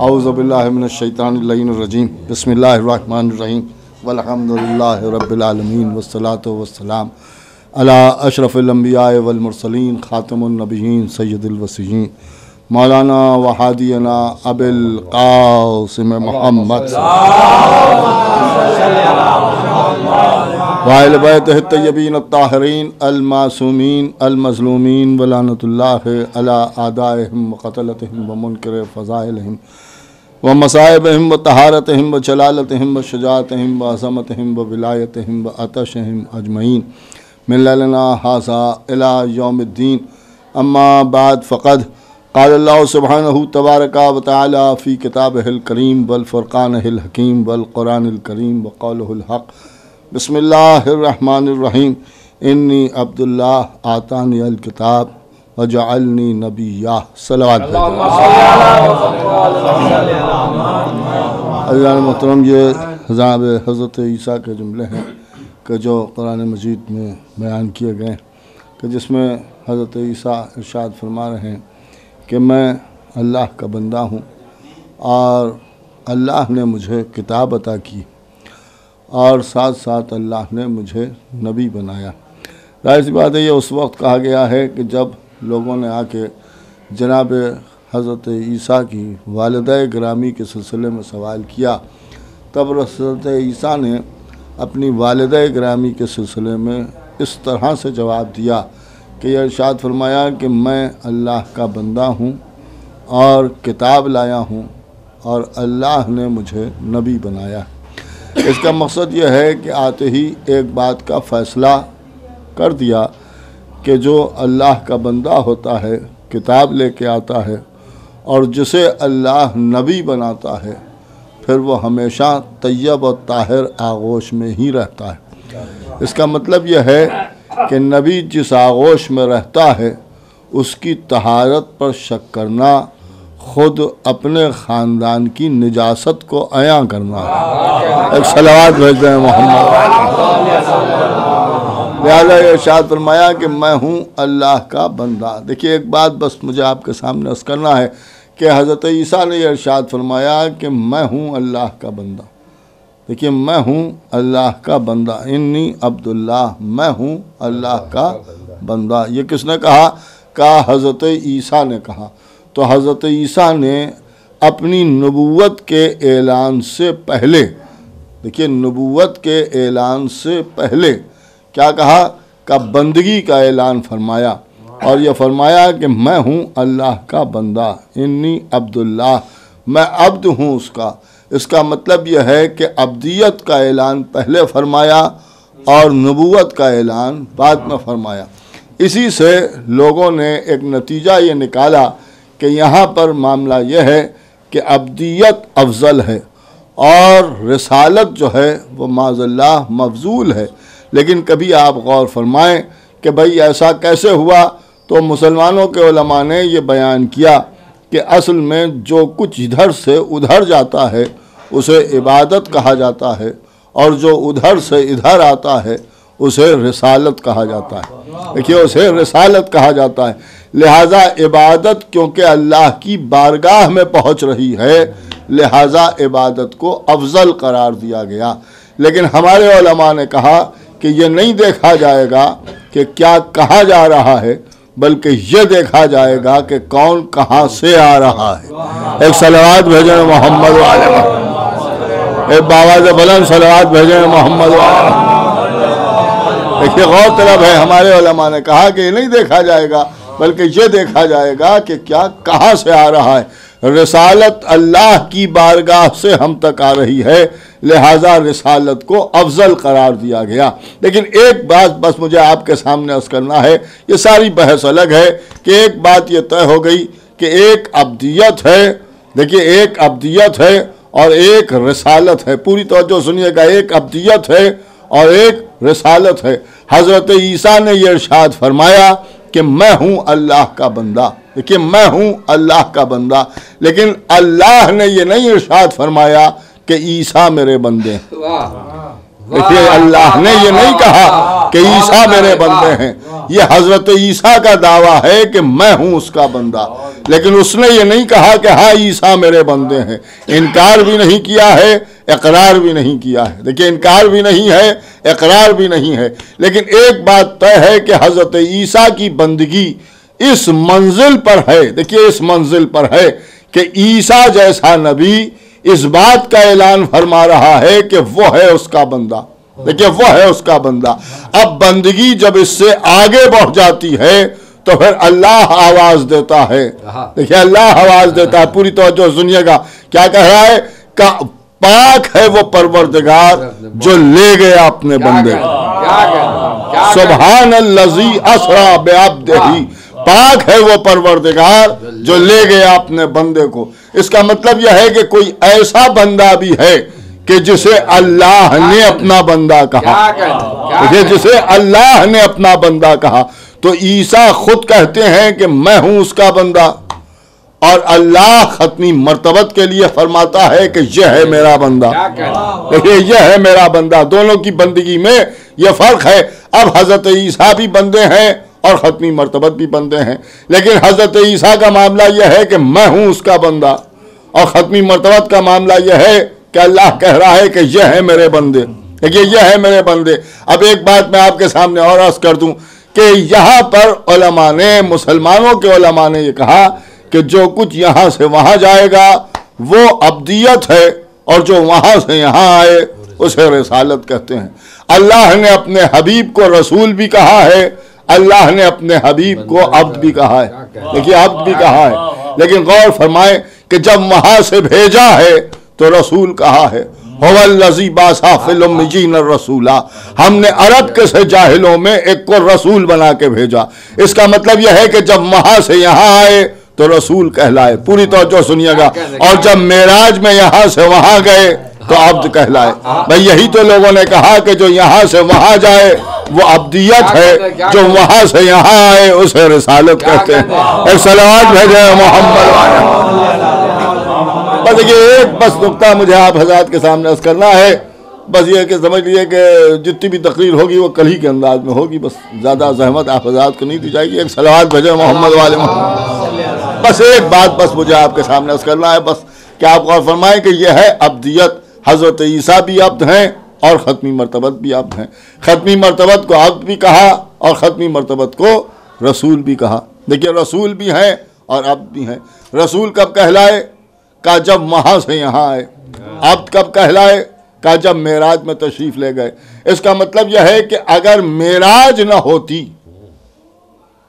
اعوذ باللہ من الشیطان اللعین الرجیم بسم اللہ الرحمن الرحیم والحمدللہ رب العالمین والصلاة والسلام علی اشرف الانبیاء والمرسلین خاتم النبیین سید الوصیین مولانا وحادینا ابی القاسم محمد وآل بیتہ الطیبین الطاہرین المعصومین المظلومین ولعنۃ اللہ علی اعدائہم وقتلتہم ومنکر فضائلہم ومصائبہم وطہارتہم وجلالتہم وشجاعتہم وعظمتہم وولایتہم وعطشہم اجمعین من لیلنا ھذا الی یوم الدین اما بعد فقد قال اللہ سبحانہ تبارک و تعالی فی کتابہ الکریم والفرقانہ الحکیم والقرآن الکریم وقولہ الحق بسم اللہ الرحمن الرحیم انی عبداللہ آتانی الکتاب وجعلنی نبیہ صلوات عزیزان محترم، یہ جناب حضرت عیسیٰ کے جملے ہیں کہ جو قرآن مجید میں بیان کیے گئے کہ جس میں حضرت عیسیٰ ارشاد فرما رہے ہیں کہ میں اللہ کا بندہ ہوں اور اللہ نے مجھے کتاب عطا کی اور ساتھ ساتھ اللہ نے مجھے نبی بنایا۔ ظاہر سی بات ہے یہ اس وقت کہا گیا ہے کہ جب لوگوں نے آ کے جناب حضرت عیسیٰ کی والدہ گرامی کے سلسلے میں سوال کیا، تب حضرت عیسیٰ نے اپنی والدہ گرامی کے سلسلے میں اس طرح سے جواب دیا کہ یہ ارشاد فرمایا کہ میں اللہ کا بندہ ہوں اور کتاب لایا ہوں اور اللہ نے مجھے نبی بنایا۔ اس کا مقصد یہ ہے کہ آتے ہی ایک بات کا فیصلہ کر دیا کہ جو اللہ کا بندہ ہوتا ہے، کتاب لے کے آتا ہے اور جسے اللہ نبی بناتا ہے، پھر وہ ہمیشہ طیب و طاہر آغوش میں ہی رہتا ہے۔ اس کا مطلب یہ ہے کہ نبی جس آغوش میں رہتا ہے اس کی طہارت پر شک کرنا خود اپنے خاندان کی نجاست کو عیاں کرنا ہے۔ ایک صلوات بھیج دیں محمد۔ لہذا یہ ارشاد فرمایا کہ میں ہوں اللہ کا بندہ۔ دیکھیے ایک بات بس مجھے آپ کے سامنے عرض کرنا ہے کہ حضرت عیسیٰ نے یہ ارشاد فرمایا کہ میں ہوں اللہ کا بندہ۔ دیکھیے میں ہوں اللہ کا بندہ، انی عبداللہ، میں ہوں اللہ کا بندہ۔ یہ کس نے کہا؟ کہا حضرت عیسیٰ نے کہا۔ تو حضرت عیسیٰ نے اپنی نبوت کے اعلان سے پہلے، دیکھیے نبوت کے اعلان سے پہلے کیا کہا؟ کہ بندگی کا اعلان فرمایا اور یہ فرمایا کہ میں ہوں اللہ کا بندہ، انی عبداللہ، میں عبد ہوں اس کا۔ اس کا مطلب یہ ہے کہ عبدیت کا اعلان پہلے فرمایا اور نبوت کا اعلان بعد میں فرمایا۔ اسی سے لوگوں نے ایک نتیجہ یہ نکالا کہ یہاں پر معاملہ یہ ہے کہ عبدیت افضل ہے اور رسالت جو ہے وہ معاذ اللہ مفضول ہے۔ لیکن کبھی آپ غور فرمائیں کہ بھئی ایسا کیسے ہوا؟ تو مسلمانوں کے علماء نے یہ بیان کیا کہ اصل میں جو کچھ ادھر سے ادھر جاتا ہے اسے عبادت کہا جاتا ہے اور جو ادھر سے ادھر آتا ہے اسے رسالت کہا جاتا ہے۔ دیکھیے اسے رسالت کہا جاتا ہے۔ لہٰذا عبادت کیونکہ اللہ کی بارگاہ میں پہنچ رہی ہے لہٰذا عبادت کو افضل قرار دیا گیا۔ لیکن ہمارے علماء نے کہا کہ یہ نہیں دیکھا جائے گا کہ کیا کہا جا رہا ہے بلکہ یہ دیکھا جائے گا کہ کون کہاں سے آ رہا ہے۔ ایک صلوات بھیجیں محمد والے، ایک باواز بلند صلوات بھیجیں محمد والے۔ دیکھیے غور طلب ہے، ہمارے علماء نے کہا کہ یہ نہیں دیکھا جائے گا بلکہ یہ دیکھا جائے گا کہ کیا کہاں سے آ رہا ہے۔ رسالت اللہ کی بارگاہ سے ہم تک آ رہی ہے لہٰذا رسالت کو افضل قرار دیا گیا۔ لیکن ایک بات بس مجھے آپ کے سامنے عرض کرنا ہے، یہ ساری بحث الگ ہے کہ ایک بات یہ طے ہو گئی کہ ایک عبدیت ہے، دیکھیے ایک عبدیت ہے اور ایک رسالت ہے۔ پوری توجہ سنیے گا، ایک عبدیت ہے اور ایک رسالت ہے۔ حضرت عیسیٰ نے یہ ارشاد فرمایا کہ میں ہوں اللہ کا بندہ۔ دیکھیے میں ہوں اللہ کا بندہ، لیکن اللہ نے یہ نہیں ارشاد فرمایا کہ عیسیٰ میرے بندے ہیں۔ دیکھیے اللہ نے یہ نہیں کہا کہ عیسیٰ میرے بندے ہیں، یہ حضرت عیسیٰ کا دعویٰ ہے کہ میں ہوں اس کا بندہ، لیکن اس نے یہ نہیں کہا کہ ہاں عیسیٰ میرے بندے ہیں، انکار بھی نہیں کیا ہے، اقرار بھی نہیں کیا ہے۔ دیکھیے انکار بھی نہیں ہے، اقرار بھی نہیں ہے، لیکن ایک بات طے ہے کہ حضرت عیسیٰ کی بندگی اس منزل پر ہے، دیکھیے اس منزل پر ہے کہ عیسیٰ جیسا نبی اس بات کا اعلان فرما رہا ہے کہ وہ ہے اس کا بندہ، دیکھیے وہ ہے اس کا بندہ۔ اب بندگی جب اس سے آگے بڑھ جاتی ہے تو پھر اللہ آواز دیتا ہے، دیکھیے اللہ آواز دیتا ہے، پوری توجہ سنیے گا کیا کہہ رہا ہے کہ پاک ہے وہ پروردگار جو لے گیا اپنے بندے کو، سبحان الذی اسری بعبدہ، پاک ہے وہ پروردگار جو لے گیا اپنے بندے کو۔ اس کا مطلب یہ ہے کہ کوئی ایسا بندہ بھی ہے کہ جسے اللہ نے اپنا بندہ کہا، جسے اللہ نے اپنا بندہ کہا۔ تو عیسیٰ خود کہتے ہیں کہ میں ہوں اس کا بندہ، اور اللہ ختمی مرتبت کے لیے فرماتا ہے کہ یہ ہے میرا بندہ، دیکھیے یہ ہے میرا بندہ۔ دونوں کی بندگی میں یہ فرق ہے۔ اب حضرت عیسیٰ بھی بندے ہیں اور ختمی مرتبت بھی بندے ہیں، لیکن حضرت عیسیٰ کا معاملہ یہ ہے کہ میں ہوں اس کا بندہ، اور ختمی مرتبت کا معاملہ یہ ہے کہ اللہ کہہ رہا ہے کہ یہ ہے میرے بندے، دیکھیے یہ ہے میرے بندے۔ اب ایک بات میں آپ کے سامنے اور عرض کر دوں کہ یہاں پر علماء نے، مسلمانوں کے علماء نے یہ کہا کہ جو کچھ یہاں سے وہاں جائے گا وہ ابدیت ہے، اور جو وہاں سے یہاں آئے اسے رسالت کہتے ہیں۔ اللہ نے اپنے حبیب کو رسول بھی کہا ہے، اللہ نے اپنے حبیب کو عبد بھی کہا ہے، دیکھیے عبد بھی کہا ہے، لیکن غور فرمائیں کہ جب وہاں سے بھیجا ہے تو رسول کہا ہے، هو الذی بعث فی الامیین الرسولا، ہم نے عرب کے سے جاہلوں میں ایک کو رسول بنا کے بھیجا۔ اس کا مطلب یہ ہے کہ جب وہاں سے یہاں آئے تو رسول کہلائے، پوری توجہ سنیے گا، اور جب معراج میں یہاں سے وہاں گئے تو عبد کہلائے۔ بھئی یہی تو لوگوں نے کہا کہ جو یہاں سے وہاں جائے وہ عبدیت ہے، جو وہاں سے یہاں آئے اسے رسالت کہتے ہیں۔ ایک صلوات بھیجے محمد والے۔ بس دیکھیے ایک بس نقطہ مجھے آپ حضرات کے سامنے عرض کرنا ہے، بس یہ کہ سمجھ لیے کہ جتنی بھی تقریر ہوگی وہ کل ہی کے انداز میں ہوگی، بس زیادہ زحمت آپ حضرات کو نہیں دی جائے گی۔ ایک صلوات بھیجے محمد والے محمد۔ بس ایک بات بس مجھے آپ کے سامنے عرض کرنا ہے، بس کہ آپ غور فرمائیں کہ یہ ہے ابدیت۔ حضرت عیسیٰ بھی عبد ہیں اور ختمی مرتبت بھی عبد ہیں۔ ختمی مرتبت کو عبد بھی کہا اور ختمی مرتبت کو رسول بھی کہا۔ دیکھیے رسول بھی ہیں اور عبد بھی ہیں۔ رسول کب کہلائے؟ کہ جب وہاں سے یہاں آئے۔ عبد کب کہلائے؟ کہ جب معراج میں تشریف لے گئے۔ اس کا مطلب یہ ہے کہ اگر معراج نہ ہوتی،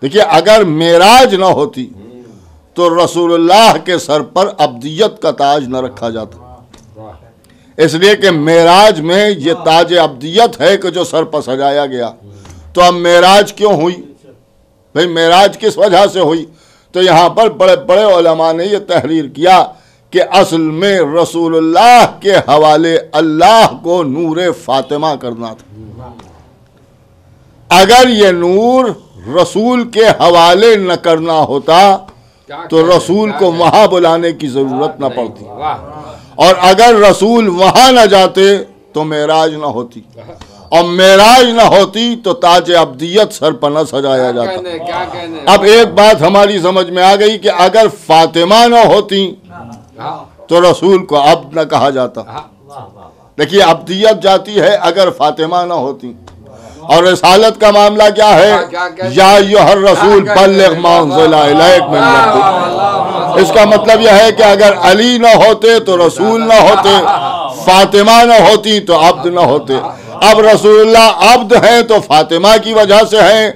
دیکھیے اگر معراج نہ ہوتی تو رسول اللہ کے سر پر عبدیت کا تاج نہ رکھا جاتا، اس لیے کہ معراج میں یہ تاج عبدیت ہے کہ جو سر پر سجایا گیا۔ تو اب معراج کیوں ہوئی؟ بھئی معراج کس وجہ سے ہوئی؟ تو یہاں پر بڑے بڑے علماء نے یہ تحریر کیا کہ اصل میں رسول اللہ کے حوالے اللہ کو نور فاطمہ کرنا تھا۔ اگر یہ نور رسول کے حوالے نہ کرنا ہوتا تو رسول کو وہاں بلانے کی ضرورت نہ پڑتی، اور اگر رسول وہاں نہ جاتے تو معراج نہ ہوتی، اور معراج نہ ہوتی تو تاج عبدیت سر پر نہ سجایا جاتا۔ اب ایک بات ہماری سمجھ میں آ گئی کہ اگر فاطمہ نہ ہوتی تو رسول کو عبد نہ کہا جاتا۔ دیکھیے عبدیت جاتی ہے اگر فاطمہ نہ ہوتی۔ اور رسالت کا معاملہ کیا ہے؟ یا ایھا الرسول بلغ ما انزل الیک من ربک۔ اس کا مطلب یہ ہے کہ اگر علی نہ ہوتے تو رسول نہ ہوتے، فاطمہ نہ ہوتی تو عبد نہ ہوتے۔ اب رسول اللہ عبد ہیں تو فاطمہ کی وجہ سے ہیں،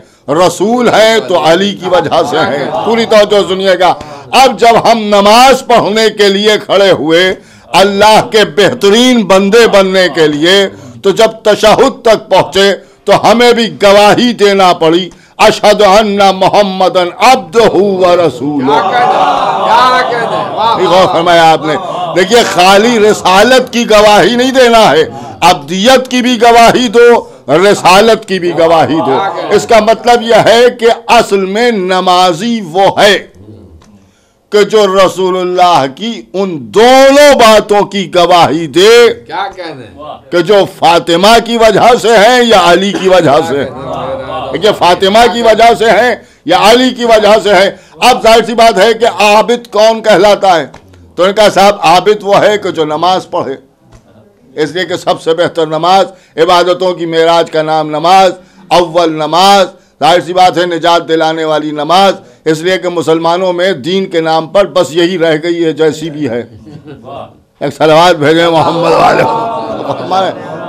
رسول ہیں تو علی کی وجہ سے ہیں۔ پوری توجہ سنیے گا۔ اب جب ہم نماز پڑھنے کے لیے کھڑے ہوئے اللہ کے بہترین بندے بننے کے لیے، تو جب تشہد تک پہنچے تو ہمیں بھی گواہی دینا پڑی، اشہد ان محمدن عبدہ و رسولہ۔ غور فرمایا آپ نے؟ دیکھیے خالی رسالت کی گواہی نہیں دینا ہے، عبدیت کی بھی گواہی دو، رسالت کی بھی گواہی دو۔ اس کا مطلب یہ ہے کہ اصل میں نمازی وہ ہے کہ جو رسول اللہ کی ان دونوں باتوں کی گواہی دے کیا کہنے کہ جو فاطمہ کی وجہ سے ہیں یا علی کی وجہ سے کہ فاطمہ کی وجہ سے ہیں یا علی کی وجہ سے ہے. اب ظاہر سی بات ہے کہ عابد کون کہلاتا ہے؟ تو ان کا صاحب عابد وہ ہے کہ جو نماز پڑھے، اس لیے کہ سب سے بہتر نماز، عبادتوں کی معراج کا نام نماز، اول نماز، ظاہر سی بات ہے نجات دلانے والی نماز. اس لیے کہ مسلمانوں میں دین کے نام پر بس یہی رہ گئی ہے جیسی بھی ہے. ایک صلوات بھیجیں محمد والے،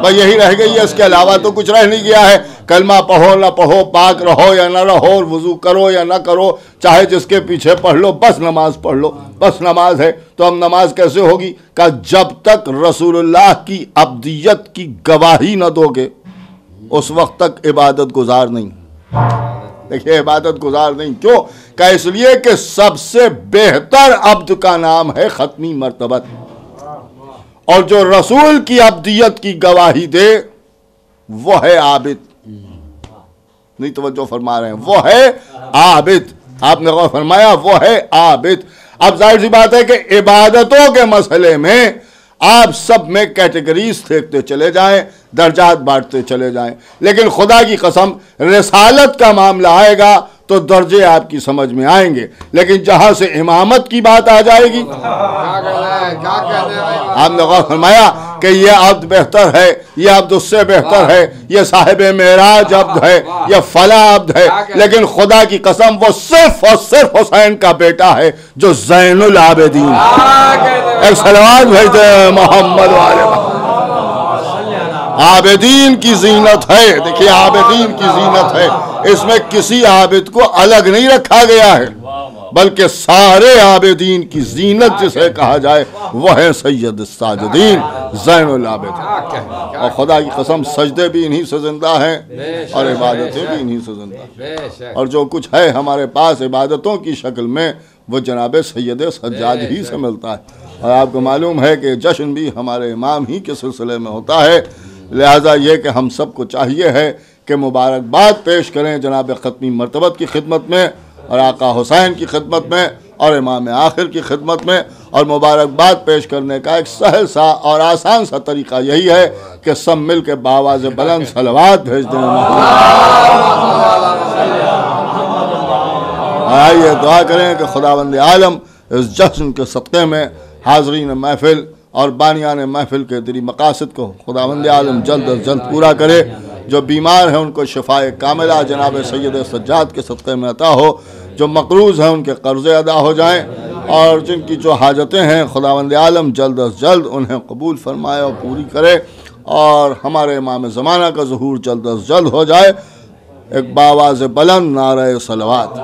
بس یہی رہ گئی ہے، اس کے علاوہ تو کچھ رہ نہیں گیا ہے. کلمہ پڑھو نہ پڑھو، پاک رہو یا نہ رہو، وضو کرو یا نہ کرو، چاہے جس کے پیچھے پڑھ لو، بس نماز پڑھ لو، بس نماز ہے. تو ہم نماز کیسے ہوگی؟ کہ جب تک رسول اللہ کی عبدیت کی گواہی نہ دو گے اس وقت تک عبادت گزار نہیں. دیکھیے عبادت گزار نہیں، کیوں؟ کہ اس لیے کہ سب سے بہتر عبد کا نام ہے ختمی مرتبت، اور جو رسول کی عبدیت کی گواہی دے وہ ہے عابد. نہیں توجہ فرما رہے ہیں، وہ ہے عابد. آپ نے غور فرمایا، وہ ہے عابد. اب ظاہر سی بات ہے کہ عبادتوں کے مسئلے میں آپ سب میں کیٹیگریز دیکھتے چلے جائیں، درجات بانٹتے چلے جائیں، لیکن خدا کی قسم رسالت کا معاملہ آئے گا تو درجے آپ کی سمجھ میں آئیں گے. لیکن جہاں سے امامت کی بات آ جائے گی، آپ نے غور فرمایا کہ یہ عبد بہتر ہے، یہ عبد اس سے بہتر ہے، یہ صاحب معراج عبد ہے، یہ فلاں عبد ہے، لیکن خدا کی قسم وہ صرف اور صرف حسین کا بیٹا ہے جو زین العابدین. ایک صلوات بھیجتے ہیں محمد والے. عابدین کی زینت ہے، دیکھیے عابدین کی زینت ہے، اس میں کسی عابد کو الگ نہیں رکھا گیا ہے، بلکہ سارے عابدین کی زینت جسے کہا جائے وہ ہے سید الساجدین زین العابدین. اور خدا کی قسم سجدے بھی انہی سے زندہ ہیں اور عبادتیں بھی انہی سے زندہ ہیں، اور جو کچھ ہے ہمارے پاس عبادتوں کی شکل میں وہ جناب سید سجاد ہی سے ملتا ہے. اور آپ کو معلوم ہے کہ جشن بھی ہمارے امام ہی کے سلسلے میں ہوتا ہے. لہذا یہ کہ ہم سب کو چاہیے ہے کہ مبارکباد پیش کریں جناب ختمی مرتبت کی خدمت میں اور آقا حسین کی خدمت میں اور امام آخر کی خدمت میں. اور مبارکباد پیش کرنے کا ایک سہل سا اور آسان سا طریقہ یہی ہے کہ سب مل کے بآواز بلند صلوات بھیج دیں. آئیے دعا کریں کہ خداوند عالم اس جشن کے صدقے میں حاضرین محفل اور بانیان محفل کے دلی مقاصد کو خداوند عالم جلد از جلد پورا کرے. جو بیمار ہیں ان کو شفائے کاملہ جناب سید سجاد کے صدقے میں عطا ہو، جو مقروض ہیں ان کے قرضے ادا ہو جائیں، اور جن کی جو حاجتیں ہیں خداوند عالم جلد از جلد انہیں قبول فرمائے اور پوری کرے، اور ہمارے امام زمانہ کا ظہور جلد از جلد ہو جائے. ایک بآواز بلند نعرہ صلوات.